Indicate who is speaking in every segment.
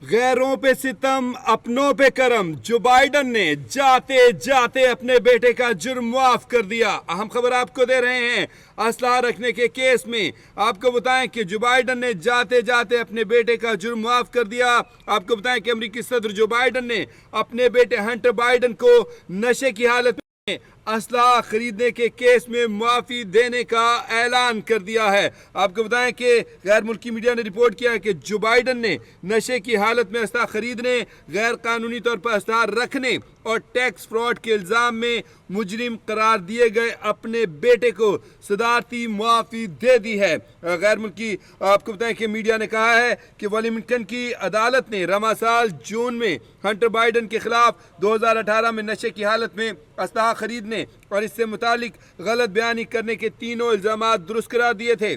Speaker 1: गैरों पे सितम अपनों पे करम। जो बाइडन ने जाते जाते अपने बेटे का जुर्म माफ कर दिया। अहम खबर आपको दे रहे हैं असलहा रखने के केस में। आपको बताएं कि जो बाइडन ने जाते जाते अपने बेटे का जुर्म माफ कर दिया। आपको बताएं कि अमेरिकी सदर जो बाइडन ने अपने बेटे हंटर बाइडन को नशे की हालत में असलहा खरीदने के केस में माफी देने का ऐलान कर दिया है। आपको बताएं कि गैर मुल्की मीडिया ने रिपोर्ट किया है कि जो बाइडन ने नशे की हालत में असलहा खरीदने, गैर कानूनी तौर पर असलहा रखने और टैक्स फ्रॉड के इल्जाम में मुजरिम करार दिए गए अपने बेटे को सदारती माफी दे दी है। गैर मुल्की आपको बताएं कि मीडिया ने कहा है कि वेलिंगटन की अदालत ने रमा साल जून में हंटर बाइडन के खिलाफ 2018 में नशे की हालत में असलहा खरीदने और इससे मुतालिक गलत बयानी करने के तीनों इल्जाम दुरुस्त करार दिए थे।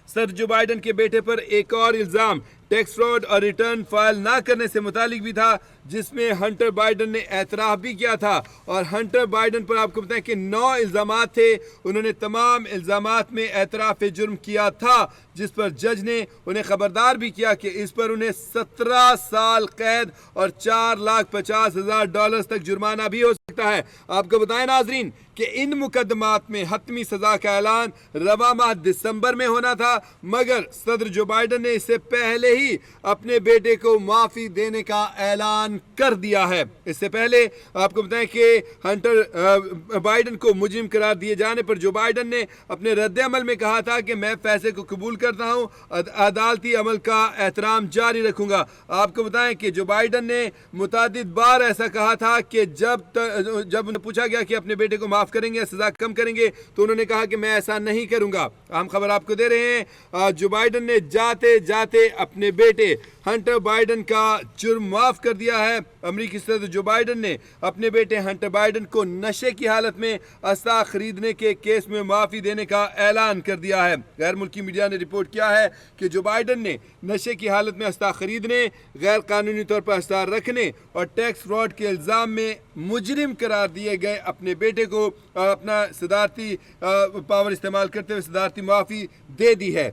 Speaker 1: सर जो बाइडन के बेटे पर एक और इल्ज़ाम टैक्स फ्रॉड और रिटर्न फाइल ना करने से मुतालिक भी था, जिसमें हंटर बाइडन ने एतराफ़ भी किया था। और हंटर बाइडन पर आपको बताएं कि 9 इल्ज़ामात थे। उन्होंने तमाम इल्ज़ामात में एतराफ़ जुर्म किया था, जिस पर जज ने उन्हें ख़बरदार भी किया कि इस पर उन्हें 17 साल कैद और $4,50,000 तक जुर्माना भी हो सकता है। आपको बताएं नाजरीन कि इन मुकदमात में हतमी सज़ा का ऐलान रवा माह दिसंबर में होना था, मगर सदर जो बाइडन ने इससे पहले ही अपने बेटे को माफ़ी देने का ऐलान कर दिया है। इससे पहले आपको बताएं कि हंटर बाइडन को मुजरिम करार दिए जाने पर जो बाइडन ने अपने रद्द अमल में कहा था कि मैं फैसले को कबूल करता हूं, अदालती अमल का एहतराम जारी रखूंगा। आपको बताएं कि जो बाइडन ने मुतादिद बार ऐसा कहा था कि जब उन्हें पूछा गया कि अपने बेटे को माफ करेंगे, सजा कम करेंगे, तो उन्होंने कहा कि मैं ऐसा नहीं करूंगा। हम खबर आपको दे रहे हैं जो बाइडन ने जाते जाते अपने बेटे हंटर बाइडन का जुर्म माफ कर दिया है। अमेरिकी सदर जो बाइडन ने अपने बेटे हंटर बाइडन को नशे की हालत में असला खरीदने के केस में माफी देने का ऐलान कर दिया है। गैर मुल्की मीडिया ने रिपोर्ट किया है कि जो बाइडन ने नशे की हालत में असला खरीदने, गैर कानूनी तौर पर असला रखने और टैक्स फ्रॉड के इल्जाम में मुजरिम करार दिए गए अपने बेटे को अपना सदारती पावर इस्तेमाल करते हुए सदारती माफी दे दी है।